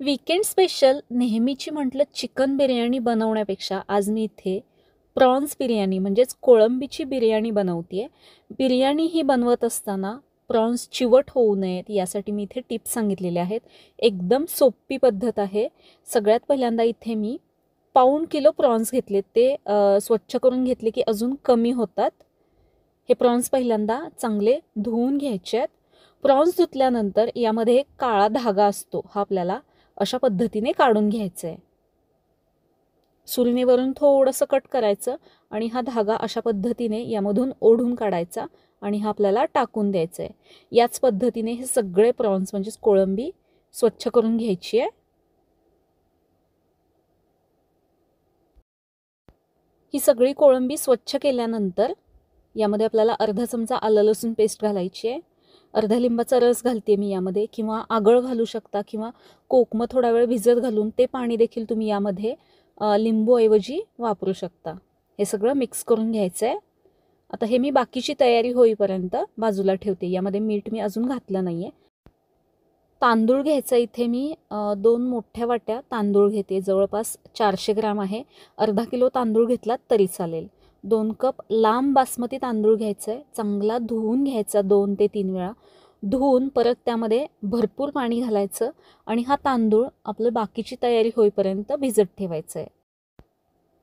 Weekend special नेहमीची म्हटलं chicken biryani बनवण्यापेक्षा आज मी इथे प्रॉन्स बिर्याणी म्हणजेच कोळंबीची बिर्याणी बनवते आहे. बिर्याणी ही बनवत असताना प्रॉन्स चिवट होऊ नयेत यासाठी मी इथे टिप्स सांगितलेले आहेत. एकदम सोपी पद्धत आहे. सगळ्यात पहिल्यांदा इथे मी पाऊण किलो प्रॉन्स घेतले, ते स्वच्छ करून घेतले की अजून कमी होतात. हे प्रॉन्स पहिल्यांदा चांगले धुवून घ्यायचे आहेत. प्रॉन्स धुतल्यानंतर यामध्ये एक काळा धागा असतो, हा आपल्याला अशा पद्धतीने काढून घ्यायचं आहे. सुरणीवरून थोडंसं कट करायचं आणि हा धागा अशा पद्धतीने यामधून ओढून काढायचा आणि हा आपल्याला टाकून द्यायचा आहे. याच पद्धतीने हे सगळे प्रॉन्स म्हणजेच कोळंबी स्वच्छ करून घ्यायची आहे. ही सगळी कोळंबी स्वच्छ केल्यानंतर यामध्ये आपल्याला अर्धा चमचा आलं लसूण पेस्ट घालायची आहे. अर्धा लिंबाचा रस घालते मी यामध्ये, किंवा आगळ घालू शकता, किंवा कोकम थोडा वेळ भिजत घालून ते पाणी देखील तुम्ही यामध्ये लिंबूऐवजी वापरू शकता. हे सगळं मिक्स करून घ्यायचं आहे. आता हे मी बाकीची तयारी होईपर्यंत बाजूला ठेवते. यामध्ये मीठ मी अजून घातलं नाही आहे. तांदूळ घ्यायचा. इथे मी 2 मोठ्या वाट्या तांदूळ घेते, जवळपास 400 ग्राम आहे. अर्धा किलो तांदूळ घेतलात तरी चालेल. 2 कप लांब बासमती तांदूळ घ्यायचा आहे. चांगला धुवून घ्यायचा 2 ते 3 वेळा. धुवून परत त्यामध्ये भरपूर पाणी घालायचं आणि हा तांदूळ आपलं बाकीची तयारी होईपर्यंत भिजत ठेवायचं आहे.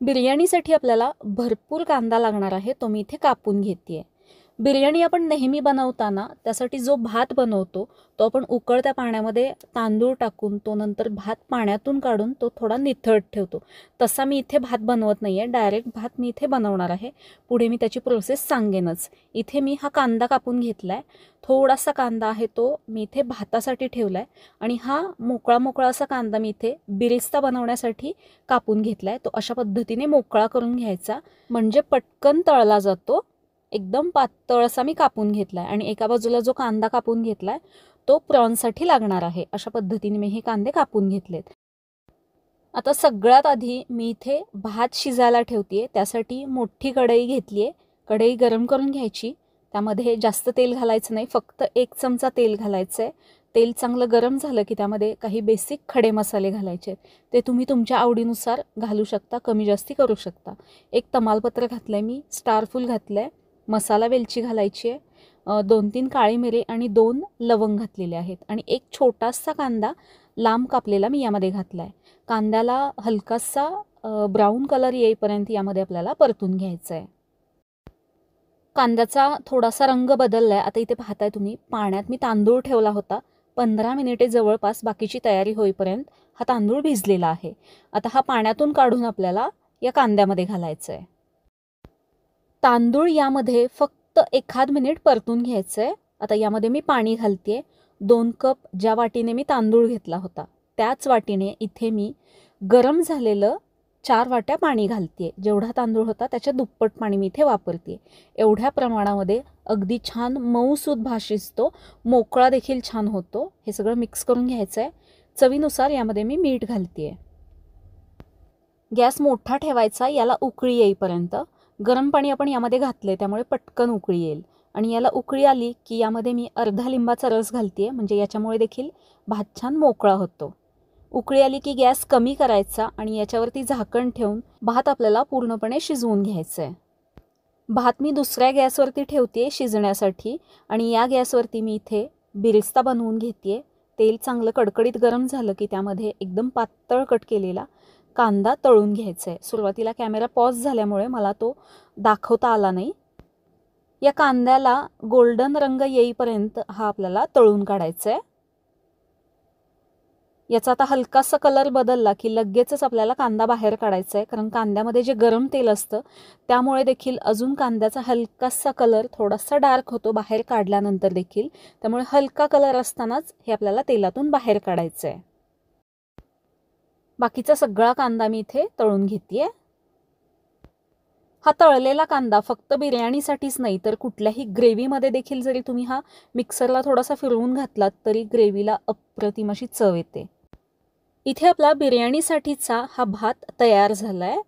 बिर्याणीसाठी आपल्याला भरपूर कांदा लागणार आहे, तो मी इथे कापून घेते आहे. बिर्याणी आपण नेहमी बनवताना त्यासाठी जो भात बनवतो तो आपण उकळत्या पाण्यामध्ये तांदूळ टाकून तो नंतर भात पाण्यातून काढून तो थोडा निथळत ठेवतो. तसा मी इथे भात बनवत नाही आहे, डायरेक्ट भात मी इथे बनवणार आहे. पुढे मी त्याची प्रोसेस सांगेनच. इथे मी हा कांदा कापून घेतला आहे. थोडासा कांदा आहे तो मी इथे भातासाठी ठेवला आहे आणि हा मोकळा मोकळा असा कांदा मी इथे बिरिस्ता बनवण्यासाठी कापून घेतला आहे. तो अशा पद्धतीने मोकळा करून घ्यायचा, म्हणजे पटकन तळला जातो. एकदम पातळ असा मी कापून घेतला आहे आणि एका बाजूला जो कांदा कापून घेतला आहे तो प्रॉन्ससाठी लागणार आहे. अशा पद्धतीने मी हे कांदे कापून घेतलेत. आता सगळ्यात आधी मी इथे भात शिजायला ठेवते. त्यासाठी मोठी कढई घेतली आहे. कढई गरम करून घ्यायची. त्यामध्ये जास्त तेल घालायचं नाही, फक्त 1 चमचा तेल घालायचं आहे. तेल चांगलं गरम झालं की त्यामध्ये काही बेसिक खडे मसाले घालायचे आहेत. ते तुम्ही तुमच्या आवडीनुसार घालू शकता, कमी जास्ती करू शकता. 1 तमालपत्र घातलं आहे मी, स्टारफूल घातलं आहे, मसाला वेलची घालायची आहे, 2-3 काळी मिरी आणि 2 लवंग घातलेले आहेत आणि एक छोटासा कांदा लांब कापलेला मी यामध्ये घातला आहे. कांद्याला हलकासा ब्राऊन कलर येईपर्यंत यामध्ये आपल्याला परतून घ्यायचं आहे. कांद्याचा थोडासा रंग बदलला आहे. आता इथे पाहताय तुम्ही, पाण्यात मी तांदूळ ठेवला होता. 15 मिनिटे जवळपास बाकीची तयारी होईपर्यंत हा तांदूळ भिजलेला आहे. आता हा पाण्यातून काढून आपल्याला या कांद्यामध्ये घालायचं आहे. तांदूळ यामध्ये फक्त 1 मिनिट परतून घ्यायचं आहे. आता यामध्ये मी पाणी घालते. 2 कप ज्या वाटीने मी तांदूळ घेतला होता त्याच वाटीने इथे मी गरम झालेलं 4 वाट्या पाणी घालते. जेवढा तांदूळ होता त्याच्या दुप्पट पाणी मी इथे वापरते. एवढ्या प्रमाणामध्ये अगदी छान मऊसूद भात शिजतो, मोकळा देखील छान होतो. हे सगळं मिक्स करून घ्यायचं आहे. चवीनुसार यामध्ये मी मीठ घालते. गॅस मोठा ठेवायचा याला उकळी येईपर्यंत. गरम पाणी आपण यामध्ये घातले त्यामुळे पटकन उकळी येईल आणि याला उकळी आली की यामध्ये मी अर्धा लिंबाचा रस घालते, म्हणजे याच्यामुळे देखील भात छान मोकळा होतो. उकळी आली की गॅस कमी करायचा आणि याच्यावरती झाकण ठेवून भात आपल्याला पूर्णपणे शिजवून घ्यायचं आहे. भात मी दुसऱ्या गॅसवरती ठेवते शिजण्यासाठी आणि या गॅसवरती मी इथे बिरिस्ता बनवून घेते. तेल चांगलं कडकडीत गरम झालं की त्यामध्ये एकदम पातळ कट केलेला कांदा तळून घ्यायचा आहे. सुरुवातीला कॅमेरा पॉज झाल्यामुळे मला तो दाखवता आला नाही. या कांद्याला गोल्डन रंग येईपर्यंत हा आपल्याला तळून काढायचा आहे. याचा आता हलकासा कलर बदलला की लगेचच आपल्याला कांदा बाहेर काढायचा आहे, कारण कांद्यामध्ये जे गरम तेल असतं त्यामुळे देखील अजून कांद्याचा हलकासा कलर थोडासा डार्क होतो बाहेर काढल्यानंतर देखील. त्यामुळे हलका कलर असतानाच हे आपल्याला तेलातून बाहेर काढायचं आहे. बाकीचा सगळा कांदा मी इथे तळून घेते. हा तळलेला कांदा फक्त बिर्याणीसाठीच नाही तर कुठल्याही ग्रेव्हीमध्ये देखील जरी तुम्ही हा मिक्सरला थोडासा फिरवून घातलात तरी ग्रेव्हीला अप्रतिम अशी चव येते. इथे आपला बिर्याणीसाठीचा हा भात तयार झाला आहे.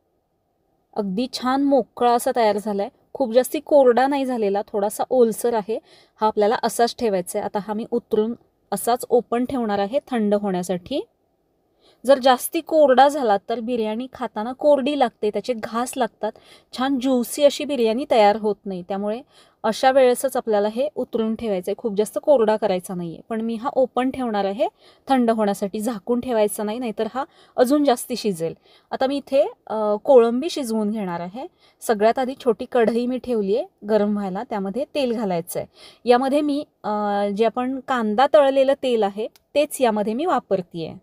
अगदी छान मोकळा असा तयार झाला आहे. खूप जास्ती कोरडा नाही झालेला, थोडासा ओलसर आहे. हा आपल्याला असाच ठेवायचा आहे. आता हा मी उतरून असाच ओपन ठेवणार आहे थंड होण्यासाठी. जर जास्ती कोरडा झाला तर बिर्याणी खाताना कोरडी लागते, त्याचे घास लागतात, छान ज्युसी अशी बिर्याणी तयार होत नाही. त्यामुळे अशा वेळेसच आपल्याला हे उतरून ठेवायचं आहे, खूप जास्त कोरडा करायचा नाही आहे. पण मी हा ओपन ठेवणार आहे थंड होण्यासाठी, झाकून ठेवायचं नाही, नाहीतर हा अजून जास्ती शिजेल. आता मी इथे कोळंबी शिजवून घेणार आहे. सगळ्यात आधी छोटी कढई मी ठेवली आहे गरम व्हायला, त्यामध्ये तेल घालायचं आहे. यामध्ये मी जे आपण कांदा तळलेलं तेल आहे तेच यामध्ये मी वापरते आहे.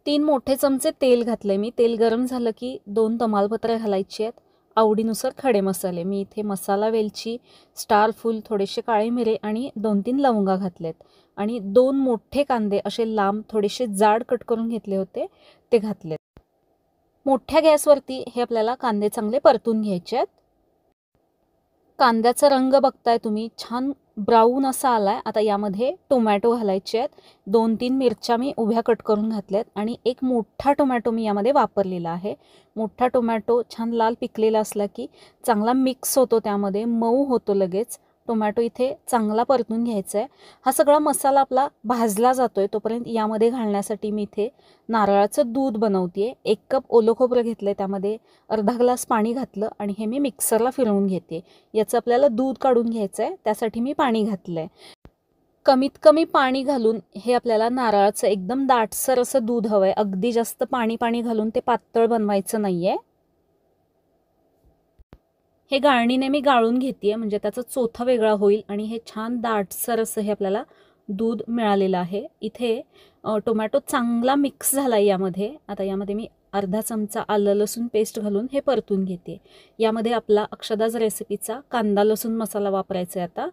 3 मोठे चमचे तेल घातले मी. तेल गरम झालं की 2 तमालपत्र घालायची आहेत, आवडीनुसार खडे मसाले. मी इथे मसाला वेलची, स्टार फूल, थोडेसे काळे मिरे आणि 2-3 लवंगा घातलेत आणि 2 मोठे कांदे असे लांब थोडेसे जाड कट करून घेतले होते ते घातलेत. मोठ्या गॅसवरती हे आपल्याला कांदे चांगले परतून घ्यायचे आहेत. कांद्याचा रंग बघताय तुम्ही, छान ब्राऊन असा आलाय. आता यामध्ये टोमॅटो घालायचे आहेत. 2-3 मिरच्या मी उभ्या कट करून घातल्यात आणि एक मोठा टोमॅटो मी यामध्ये वापरलेला आहे. मोठा टोमॅटो छान लाल पिकलेला असला की चांगला मिक्स होतो, त्यामध्ये मऊ होतो लगेच. टोमॅटो इथे चांगला परतून घ्यायचा आहे. हा सगळा मसाला आपला भाजला जातोय तोपर्यंत यामध्ये घालण्यासाठी मी इथे नारळाचं दूध बनवते. 1 कप ओलं खोबरं घेतलं, त्यामध्ये अर्धा ग्लास पाणी घातलं आणि हे मी मिक्सरला फिरवून घेते. याचं आपल्याला दूध काढून घ्यायचं आहे, त्यासाठी मी पाणी घातलं आहे. कमीत कमी पाणी घालून हे आपल्याला नारळाचं एकदम दाटसर असं दूध हवं आहे. अगदी जास्त पाणी घालून ते पातळ बनवायचं नाही आहे. हे गाळणीने मी गाळून घेते म्हणजे त्याचा चोथा वेगळा होईल आणि हे छान दाटसर असं हे आपल्याला दूध मिळालेलं आहे. इथे टोमॅटो चांगला मिक्स झाला आहे यामध्ये. आता यामध्ये मी अर्धा चमचा आलं लसूण पेस्ट घालून हे परतून घेते. यामध्ये आपला अक्षदाज रेसिपीचा कांदा लसूण मसाला वापरायचा आहे. आता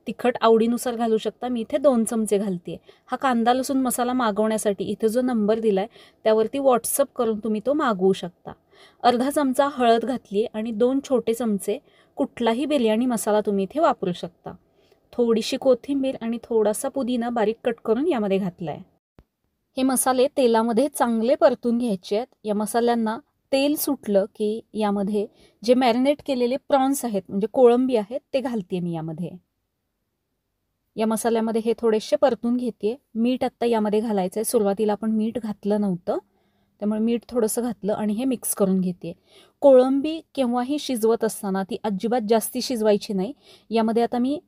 तिखट आवडीनुसार घालू शकता, मी इथे 2 चमचे घालते. हा कांदा लसूण मसाला मागवण्यासाठी इथे जो नंबर दिलाय त्यावरती व्हॉट्सअप करून तुम्ही तो मागवू शकता. अर्धा चमचा हळद घातली आणि 2 छोटे चमचे कुठलाही बिर्याणी मसाला तुम्ही इथे वापरू शकता. थोडीशी कोथिंबीर आणि थोडासा पुदिना बारीक कट करून यामध्ये घातलाय. हे मसाले तेलामध्ये चांगले परतून घ्यायचे आहेत. या मसाल्यांना तेल सुटलं की यामध्ये जे मॅरिनेट केलेले प्रॉन्स आहेत म्हणजे कोळंबी आहेत ते घालते मी यामध्ये. या मसाल्यामध्ये हे थोडेसे परतून घेते. मीठ आत्ता यामध्ये घालायचं आहे. सुरुवातीला आपण मीठ घातलं नव्हतं, त्यामुळे मीठ थोडंसं घातलं आणि हे मिक्स करून घेते. कोळंबी केव्हाही शिजवत असताना ती अजिबात जास्ती शिजवायची नाही. यामध्ये आता मी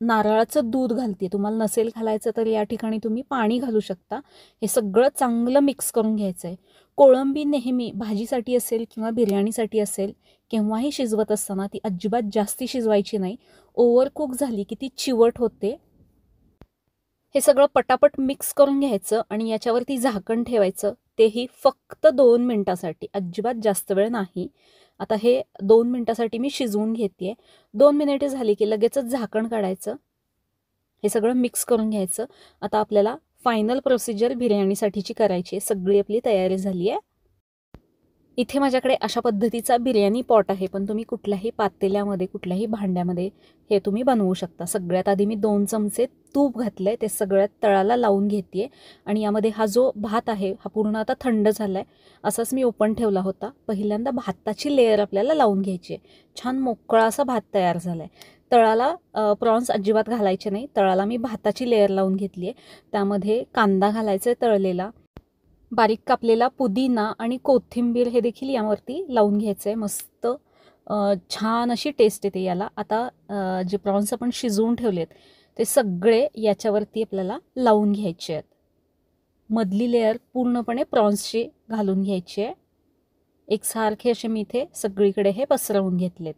नारळाचं दूध घालते. तुम्हाला नसेल घालायचं तर या ठिकाणी तुम्ही पाणी घालू शकता. हे सगळं चांगलं मिक्स करून घ्यायचं आहे. कोळंबी नेहमी भाजीसाठी असेल किंवा बिर्याणीसाठी असेल केव्हाही शिजवत असताना ती अजिबात जास्ती शिजवायची नाही. ओव्हरकुक झाली की ती चिवट होते. हे सगळं पटापट मिक्स करून घ्यायचं आणि याच्यावरती झाकण ठेवायचं, तेही फक्त 2 मिनिटासाठी, अजिबात जास्त वेळ नाही. आता हे 2 मिनिटासाठी मी शिजवून घेते. 2 मिनिटे झाली की लगेचच झाकण काढायचं. हे सगळं मिक्स करून घ्यायचं. आता आपल्याला फायनल प्रोसिजर बिर्याणीसाठीची करायची आहे. सगळी आपली तयारी झाली आहे. इथे माझ्याकडे अशा पद्धतीचा बिर्याणी पॉट आहे, पण तुम्ही कुठल्याही पातेल्यामध्ये कुठल्याही भांड्यामध्ये हे तुम्ही बनवू शकता. सगळ्यात आधी मी 2 चमचे तूप घातलं आहे, ते सगळ्यात तळाला लावून घेते आणि यामध्ये हा जो भात आहे हा पूर्ण आता थंड झाला आहे. असाच मी ओपन ठेवला होता. पहिल्यांदा भाताची लेअर आपल्याला लावून घ्यायची आहे. छान मोकळा असा भात तयार झाला आहे. तळाला प्रॉन्स अजिबात घालायचे नाही. तळाला मी भाताची लेअर लावून घेतली आहे. त्यामध्ये कांदा घालायचा आहे तळलेला, बारीक कापलेला पुदिना आणि कोथिंबीर हे देखील यावरती लावून घ्यायचं आहे. मस्त छान अशी टेस्ट येते याला. आता जे प्रॉन्स आपण शिजवून ठेवलेत ते सगळे याच्यावरती आपल्याला लावून घ्यायचे आहेत. मधली लेअर पूर्णपणे प्रॉन्सची घालून घ्यायची आहे. एकसारखे असे मी इथे सगळीकडे हे पसरवून घेतलेत.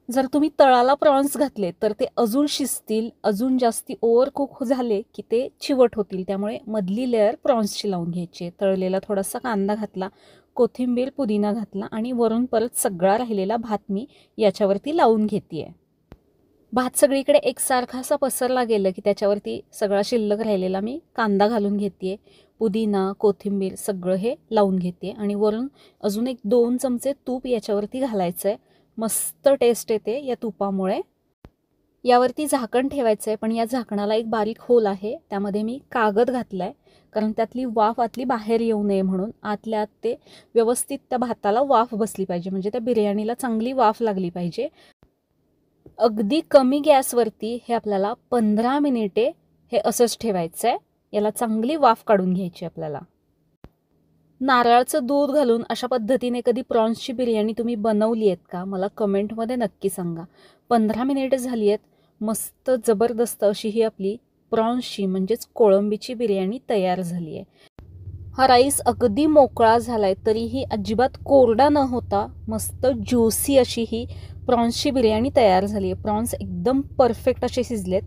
जर तुम्ही तळाला प्रॉन्स घातले तर ते अजून शिजतील, अजून जास्ती ओव्हरकुक झाले की ते चिवट होतील. त्यामुळे मधली लेअर प्रॉन्सची लावून घ्यायची. तळलेला थोडासा कांदा घातला, कोथिंबीर पुदिना घातला आणि वरून परत सगळा राहिलेला भात मी याच्यावरती लावून घेते. भात सगळीकडे एकसारखा असा पसरला गेलं की त्याच्यावरती सगळा शिल्लक राहिलेला मी कांदा घालून घेते. पुदिना कोथिंबीर सगळं हे लावून घेते आणि वरून अजून 1-2 चमचे तूप याच्यावरती घालायचं आहे. मस्त टेस्ट येते या तुपामुळे. यावरती झाकण ठेवायचं आहे, पण या झाकणाला एक बारीक होल आहे, त्यामध्ये मी कागद घातला आहे, कारण त्यातली वाफ आतली बाहेर येऊ नये म्हणून. आतल्या आत ते व्यवस्थित त्या भाताला वाफ बसली पाहिजे, म्हणजे त्या बिर्याणीला चांगली वाफ लागली पाहिजे. अगदी कमी गॅसवरती हे आपल्याला 15 मिनिटे हे असंच ठेवायचं आहे. याला चांगली वाफ काढून घ्यायची आपल्याला. नारळाचं दूध घालून अशा पद्धतीने कधी प्रॉन्सची बिर्याणी तुम्ही बनवली आहेत का? मला कमेंटमध्ये नक्की सांगा. 15 मिनिट झाली आहेत. मस्त जबरदस्त अशी ही आपली प्रॉन्सची म्हणजेच कोळंबीची बिर्याणी तयार झाली आहे. हा राईस अगदी मोकळा झाला आहे, तरीही अजिबात कोरडा न होता मस्त ज्युसी अशी ही प्रॉन्सची बिर्याणी तयार झाली आहे. प्रॉन्स एकदम परफेक्ट असे शिजलेत.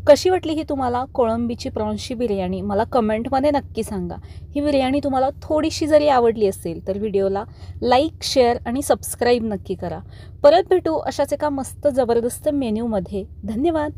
कशी वाटली ही तुम्हाला कोळंबीची प्रॉन्सची बिर्याणी? मला कमेंटमध्ये नक्की सांगा. ही बिर्याणी तुम्हाला थोडीशी जरी आवडली असेल तर व्हिडिओला लाईक, शेअर आणि सबस्क्राईब नक्की करा. परत भेटू अशाच एका मस्त जबरदस्त मेन्यूमध्ये. धन्यवाद.